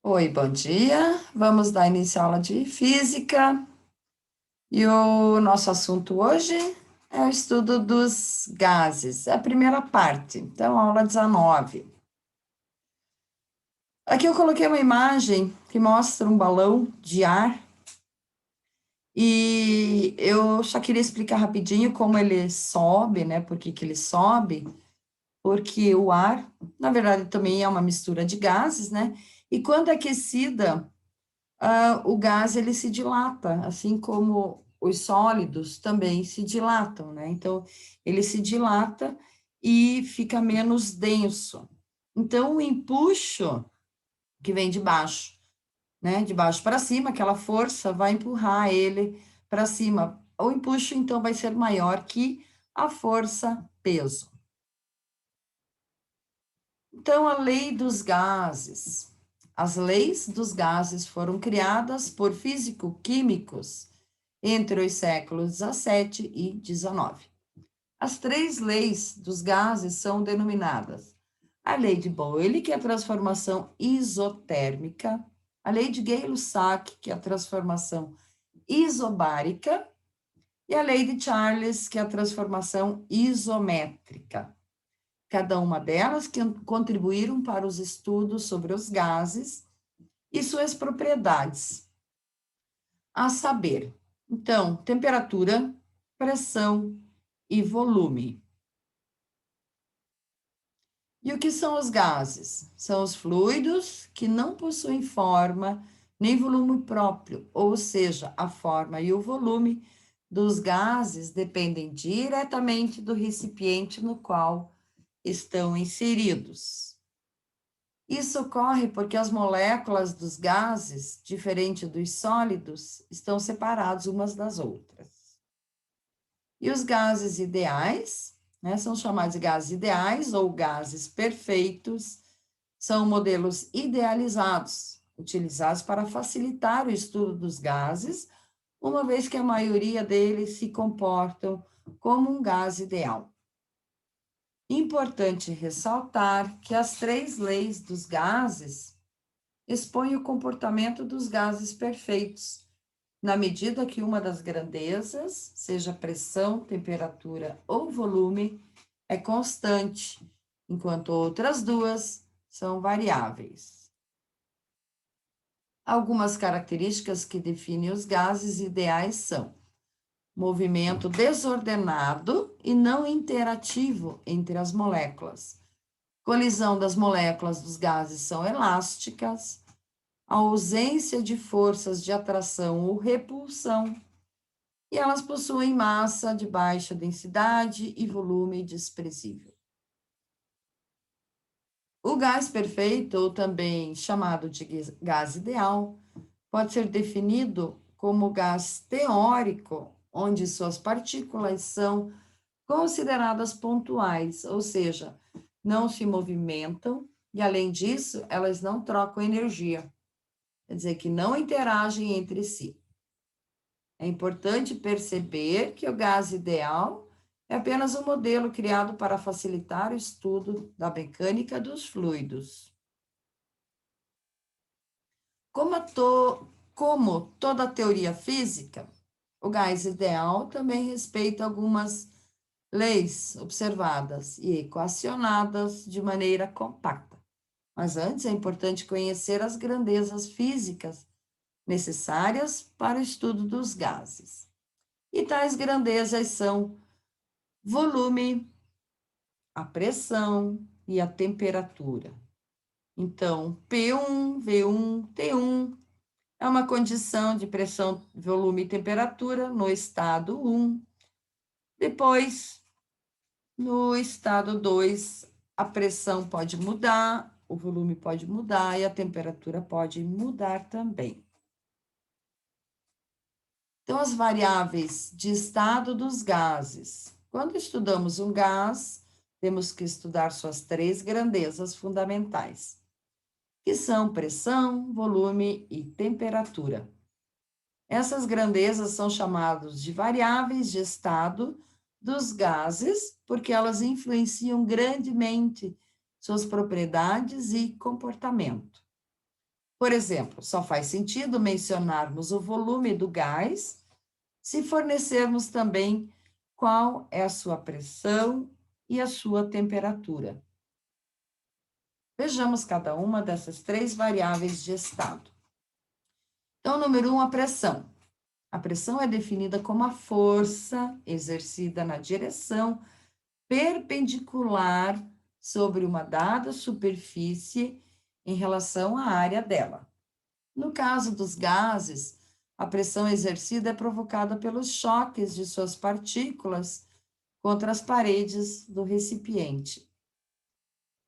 Oi, bom dia. Vamos dar início à aula de física. E o nosso assunto hoje é o estudo dos gases, é a primeira parte, então, aula 19. Aqui eu coloquei uma imagem que mostra um balão de ar e eu só queria explicar rapidinho como ele sobe, né? Por que que ele sobe? Porque o ar, na verdade, também é uma mistura de gases, né? E quando é aquecida, o gás ele se dilata, assim como os sólidos também se dilatam, né? Então, ele se dilata e fica menos denso. Então, o empuxo que vem de baixo, né? De baixo para cima, aquela força vai empurrar ele para cima. O empuxo, então, vai ser maior que a força peso. Então, a lei dos gases. As leis dos gases foram criadas por físico-químicos entre os séculos 17 e 19. As três leis dos gases são denominadas a lei de Boyle, que é a transformação isotérmica, a lei de Gay-Lussac, que é a transformação isobárica, e a lei de Charles, que é a transformação isométrica. Cada uma delas que contribuíram para os estudos sobre os gases e suas propriedades, a saber, então, temperatura, pressão e volume. E o que são os gases? São os fluidos que não possuem forma nem volume próprio, ou seja, a forma e o volume dos gases dependem diretamente do recipiente no qual estão inseridos. Isso ocorre porque as moléculas dos gases, diferente dos sólidos, estão separados umas das outras. E os gases ideais, né, são chamados de gases ideais ou gases perfeitos, são modelos idealizados, utilizados para facilitar o estudo dos gases, uma vez que a maioria deles se comportam como um gás ideal. Importante ressaltar que as três leis dos gases expõem o comportamento dos gases perfeitos, na medida que uma das grandezas, seja pressão, temperatura ou volume, é constante, enquanto outras duas são variáveis. Algumas características que definem os gases ideais são movimento desordenado e não interativo entre as moléculas. Colisão das moléculas dos gases são elásticas, a ausência de forças de atração ou repulsão, e elas possuem massa de baixa densidade e volume desprezível. O gás perfeito, ou também chamado de gás ideal, pode ser definido como gás teórico, onde suas partículas são consideradas pontuais, ou seja, não se movimentam e, além disso, elas não trocam energia, quer dizer, que não interagem entre si. É importante perceber que o gás ideal é apenas um modelo criado para facilitar o estudo da mecânica dos fluidos. Como toda teoria física, o gás ideal também respeita algumas leis observadas e equacionadas de maneira compacta. Mas antes é importante conhecer as grandezas físicas necessárias para o estudo dos gases. E tais grandezas são volume, a pressão e a temperatura. Então, P1, V1, T1 é uma condição de pressão, volume e temperatura no estado 1. Depois, no estado 2, a pressão pode mudar, o volume pode mudar e a temperatura pode mudar também. Então, as variáveis de estado dos gases. Quando estudamos um gás, temos que estudar suas três grandezas fundamentais, que são pressão, volume e temperatura. Essas grandezas são chamadas de variáveis de estado dos gases, porque elas influenciam grandemente suas propriedades e comportamento. Por exemplo, só faz sentido mencionarmos o volume do gás se fornecermos também qual é a sua pressão e a sua temperatura. Vejamos cada uma dessas três variáveis de estado. Então, número 1, a pressão. A pressão é definida como a força exercida na direção perpendicular sobre uma dada superfície em relação à área dela. No caso dos gases, a pressão exercida é provocada pelos choques de suas partículas contra as paredes do recipiente.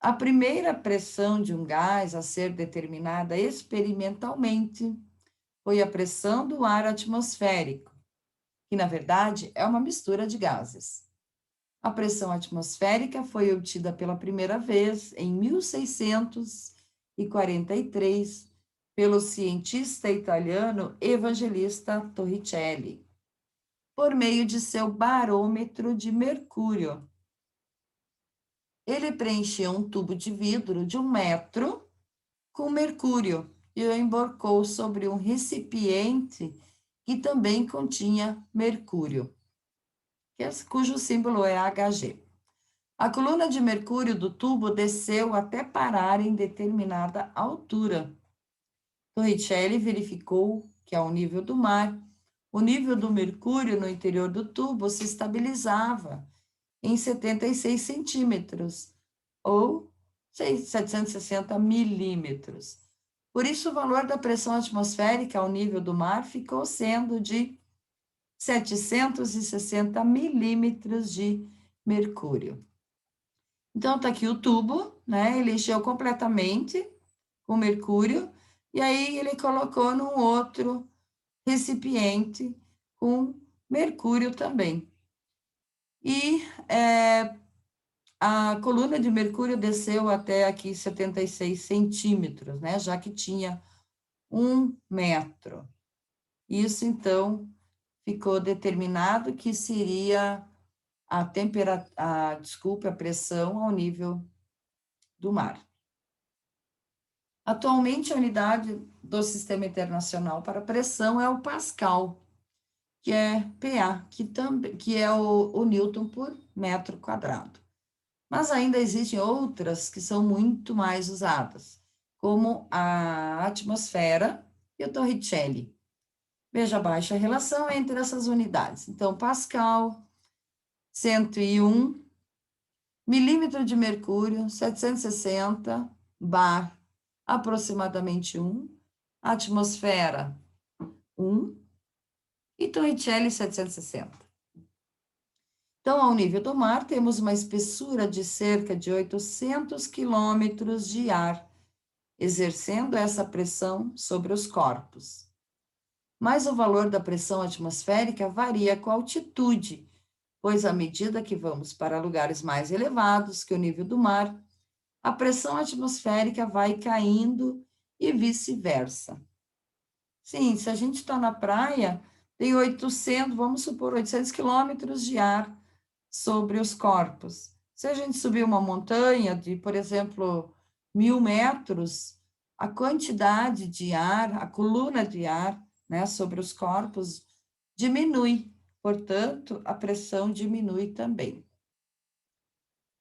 A primeira pressão de um gás a ser determinada experimentalmente foi a pressão do ar atmosférico, que na verdade é uma mistura de gases. A pressão atmosférica foi obtida pela primeira vez em 1643 pelo cientista italiano Evangelista Torricelli, por meio de seu barômetro de mercúrio. Ele preencheu um tubo de vidro de 1 metro com mercúrio e o emborcou sobre um recipiente que também continha mercúrio, cujo símbolo é Hg. A coluna de mercúrio do tubo desceu até parar em determinada altura. Torricelli verificou que, ao nível do mar, o nível do mercúrio no interior do tubo se estabilizava em 76 centímetros, ou 760 milímetros. Por isso, o valor da pressão atmosférica ao nível do mar ficou sendo de 760 milímetros de mercúrio. Então, tá aqui o tubo, né? Ele encheu completamente com mercúrio, e aí ele colocou num outro recipiente com mercúrio também. E a coluna de mercúrio desceu até aqui 76 centímetros, né? Já que tinha 1 metro. Isso, então, ficou determinado que seria a pressão ao nível do mar. Atualmente, a unidade do Sistema Internacional para Pressão é o Pascal, que é PA, que é o Newton por metro quadrado. Mas ainda existem outras que são muito mais usadas, como a atmosfera e o Torricelli. Veja abaixo a relação entre essas unidades. Então, Pascal, 101, milímetro de mercúrio, 760, bar, aproximadamente 1, atmosfera, 1, e Torricelli, 760. Então, ao nível do mar, temos uma espessura de cerca de 800 quilômetros de ar, exercendo essa pressão sobre os corpos. Mas o valor da pressão atmosférica varia com a altitude, pois à medida que vamos para lugares mais elevados que o nível do mar, a pressão atmosférica vai caindo e vice-versa. Sim, se a gente está na praia, tem 800, vamos supor, 800 quilômetros de ar sobre os corpos. Se a gente subir uma montanha de, por exemplo, 1.000 metros, a quantidade de ar, a coluna de ar, né, sobre os corpos diminui, portanto, a pressão diminui também.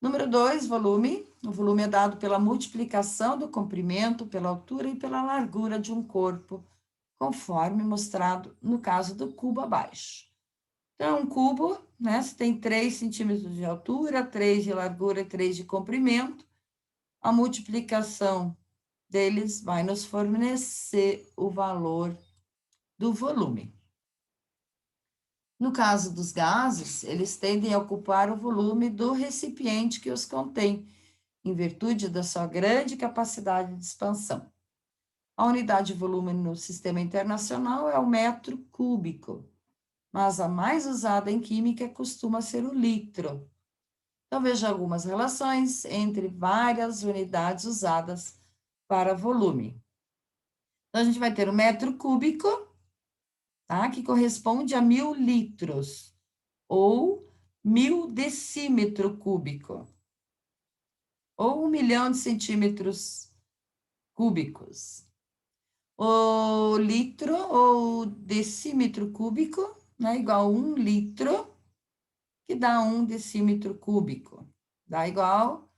Número 2, volume. O volume é dado pela multiplicação do comprimento, pela altura e pela largura de um corpo, conforme mostrado no caso do cubo abaixo. Então, um cubo, né, se tem 3 centímetros de altura, 3 de largura e 3 de comprimento, a multiplicação deles vai nos fornecer o valor do volume. No caso dos gases, eles tendem a ocupar o volume do recipiente que os contém, em virtude da sua grande capacidade de expansão. A unidade de volume no sistema internacional é o metro cúbico, mas a mais usada em química costuma ser o litro. Então, veja algumas relações entre várias unidades usadas para volume. Então, a gente vai ter o metro cúbico, tá? Que corresponde a 1.000 litros, ou 1.000 decímetro cúbico, ou 1 milhão de centímetros cúbicos. O litro ou decímetro cúbico, né, igual a 1 litro, que dá 1 decímetro cúbico. Dá igual,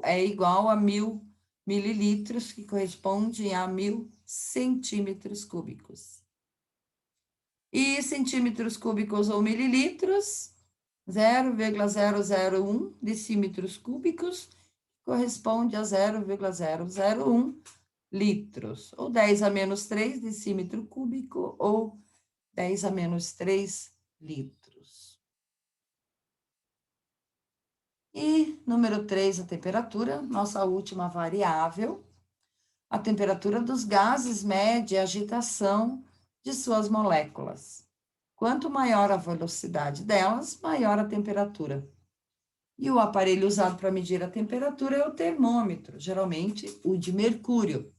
é igual a 1.000 mililitros, que corresponde a 1.000 centímetros cúbicos. E centímetros cúbicos ou mililitros, 0,001 decímetros cúbicos, corresponde a 0,001 litros, ou 10 a menos 3 decímetro cúbico, ou 10 a menos 3 litros. E número 3, a temperatura, nossa última variável. A temperatura dos gases mede a agitação de suas moléculas. Quanto maior a velocidade delas, maior a temperatura. E o aparelho usado para medir a temperatura é o termômetro, geralmente o de mercúrio,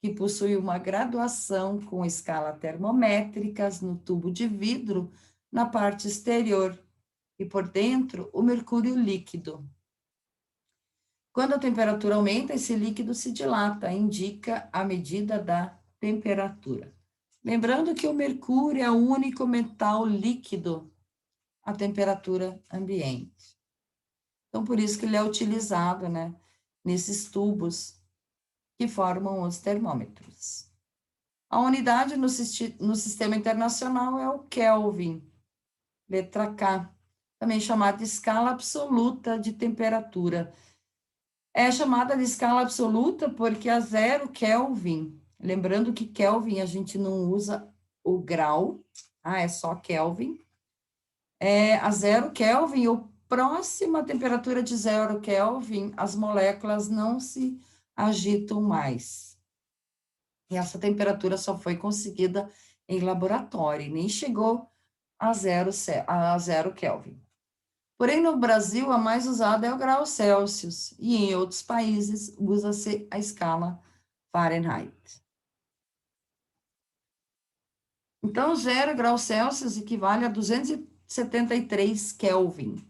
que possui uma graduação com escala termométricas no tubo de vidro na parte exterior e por dentro o mercúrio líquido. Quando a temperatura aumenta, esse líquido se dilata, indica a medida da temperatura. Lembrando que o mercúrio é o único metal líquido à temperatura ambiente. Então, por isso que ele é utilizado, né, nesses tubos que formam os termômetros. A unidade no sistema internacional é o Kelvin, letra K, também chamada de escala absoluta de temperatura. É chamada de escala absoluta porque a 0 Kelvin, lembrando que Kelvin a gente não usa o grau, é só Kelvin. A 0 Kelvin, ou próxima temperatura de 0 Kelvin, as moléculas não se agitam mais. E essa temperatura só foi conseguida em laboratório, nem chegou a 0 Kelvin. Porém, no Brasil, a mais usada é o grau Celsius, e em outros países usa-se a escala Fahrenheit. Então, 0 graus Celsius equivale a 273 Kelvin,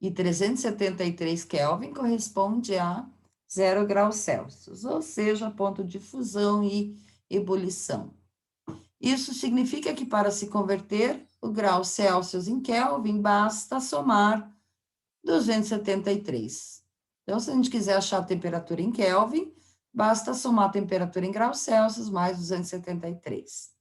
e 373 Kelvin corresponde a 0 graus Celsius, ou seja, ponto de fusão e ebulição. Isso significa que para se converter o grau Celsius em Kelvin, basta somar 273. Então, se a gente quiser achar a temperatura em Kelvin, basta somar a temperatura em graus Celsius mais 273.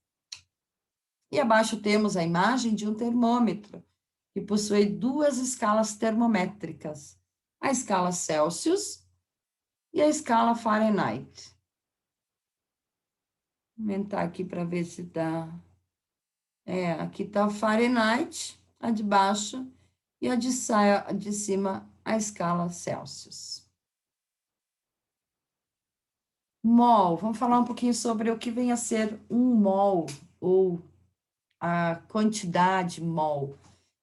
E abaixo temos a imagem de um termômetro, que possui duas escalas termométricas, a escala Celsius e a escala Fahrenheit. Vou aumentar aqui para ver se dá. Aqui está a Fahrenheit, a de baixo, e a de cima, a escala Celsius. Mol, vamos falar um pouquinho sobre o que vem a ser um mol, ou a quantidade mol.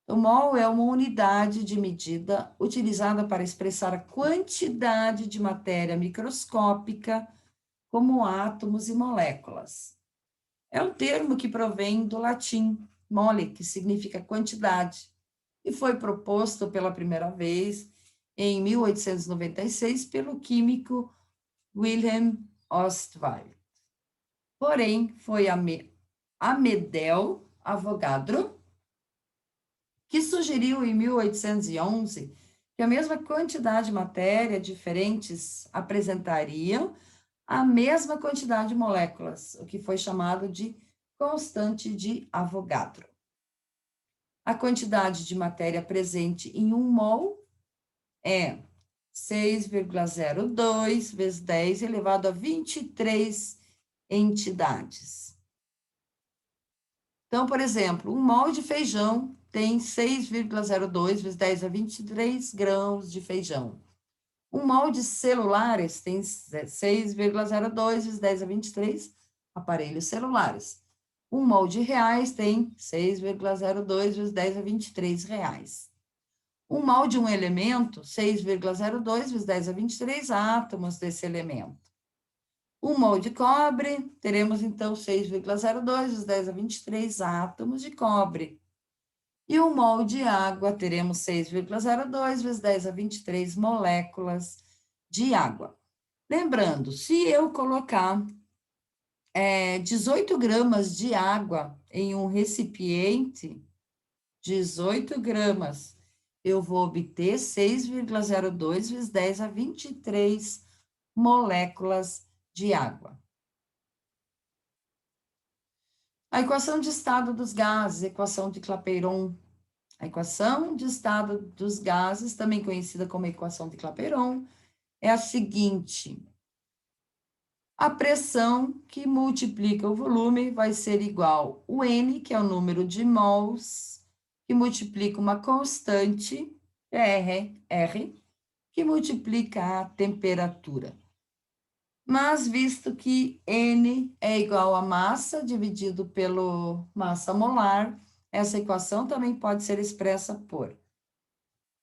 O mol é uma unidade de medida utilizada para expressar a quantidade de matéria microscópica, como átomos e moléculas. É um termo que provém do latim mole, que significa quantidade, e foi proposto pela primeira vez em 1896 pelo químico Wilhelm Ostwald. Porém, foi Amedeo Avogadro que sugeriu em 1811 que a mesma quantidade de matéria diferentes apresentariam a mesma quantidade de moléculas, o que foi chamado de constante de Avogadro. A quantidade de matéria presente em 1 mol é 6,02 vezes 10 elevado a 23 entidades. Então, por exemplo, 1 mol de feijão tem 6,02 vezes 10 a 23 grãos de feijão. 1 mol de celulares tem 6,02 vezes 10 a 23 aparelhos celulares. 1 mol de reais tem 6,02 vezes 10 a 23 reais. 1 mol de um elemento, 6,02 vezes 10 a 23 átomos desse elemento. 1 mol de cobre, teremos então 6,02 vezes 10 a 23 átomos de cobre. E 1 mol de água, teremos 6,02 vezes 10 a 23 moléculas de água. Lembrando, se eu colocar 18 gramas de água em um recipiente, 18 gramas, eu vou obter 6,02 vezes 10 a 23 moléculas de água. A equação de estado dos gases, equação de Clapeyron. A equação de estado dos gases, também conhecida como equação de Clapeyron, é a seguinte: a pressão que multiplica o volume vai ser igual ao N, que é o número de mols, que multiplica uma constante, R, que multiplica a temperatura. Mas, visto que N é igual a massa dividido pelo massa molar, essa equação também pode ser expressa por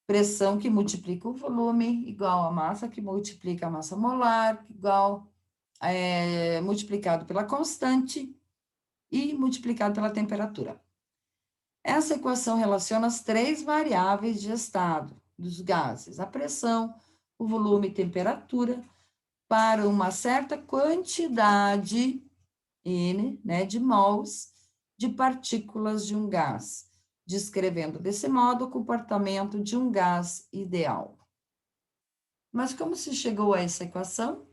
pressão que multiplica o volume, igual a massa que multiplica a massa molar, igual multiplicado pela constante e multiplicado pela temperatura. Essa equação relaciona as três variáveis de estado dos gases, a pressão, o volume e temperatura, para uma certa quantidade, N, né, de mols de partículas de um gás, descrevendo desse modo o comportamento de um gás ideal. Mas como se chegou a essa equação?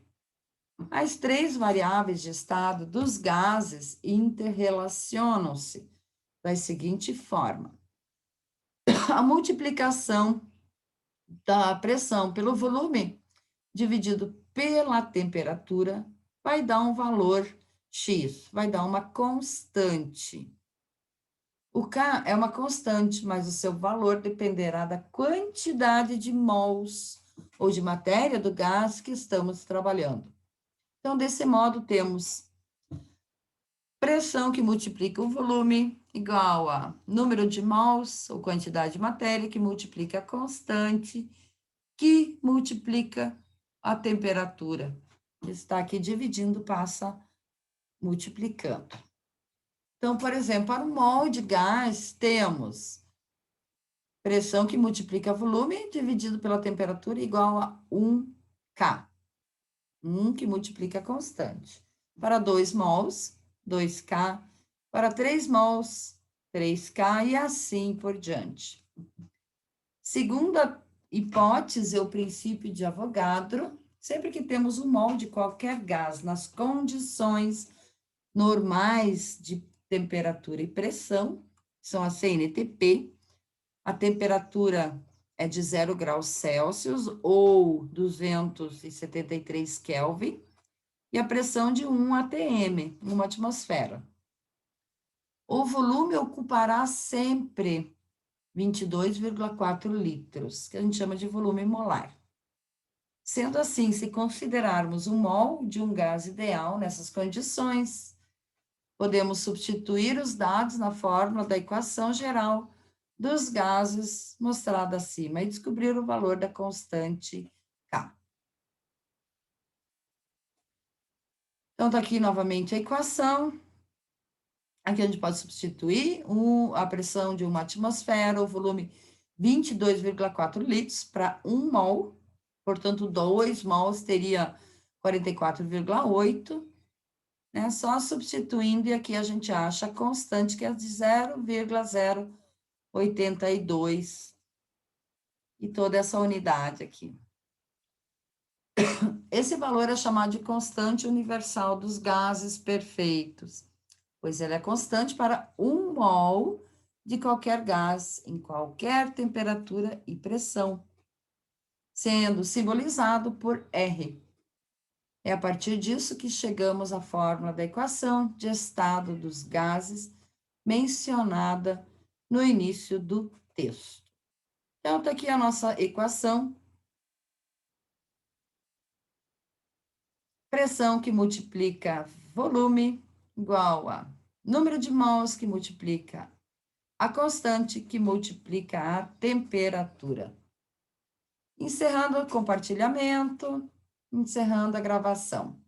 As três variáveis de estado dos gases interrelacionam-se da seguinte forma: a multiplicação da pressão pelo volume dividido pela temperatura vai dar um valor X, vai dar uma constante. O K é uma constante, mas o seu valor dependerá da quantidade de mols ou de matéria do gás que estamos trabalhando. Então, desse modo, temos pressão que multiplica o volume igual a número de mols, ou quantidade de matéria, que multiplica a constante, que multiplica a temperatura. Está aqui dividindo, passa multiplicando. Então, por exemplo, para um mol de gás, temos pressão que multiplica volume dividido pela temperatura igual a 1K. 1 que multiplica a constante. Para 2 mols, 2K. Para 3 mols, 3K e assim por diante. Segunda hipótese, o princípio de Avogadro, sempre que temos um mol de qualquer gás nas condições normais de temperatura e pressão, são a CNTP, a temperatura é de 0 graus Celsius ou 273 Kelvin, e a pressão de 1 atm, uma atmosfera. O volume ocupará sempre 22,4 litros, que a gente chama de volume molar. Sendo assim, se considerarmos um mol de um gás ideal nessas condições, podemos substituir os dados na fórmula da equação geral dos gases mostrada acima e descobrir o valor da constante K. Então, está aqui novamente a equação. Aqui a gente pode substituir a pressão de uma atmosfera, o volume 22,4 litros para 1 mol, portanto, 2 mols teria 44,8, né? Só substituindo, e aqui a gente acha a constante, que é de 0,082, e toda essa unidade aqui. Esse valor é chamado de constante universal dos gases perfeitos, pois ele é constante para 1 mol de qualquer gás, em qualquer temperatura e pressão, sendo simbolizado por R. É a partir disso que chegamos à fórmula da equação de estado dos gases mencionada no início do texto. Então, está aqui a nossa equação. Pressão que multiplica volume igual a número de mols que multiplica a constante que multiplica a temperatura. Encerrando o compartilhamento, encerrando a gravação.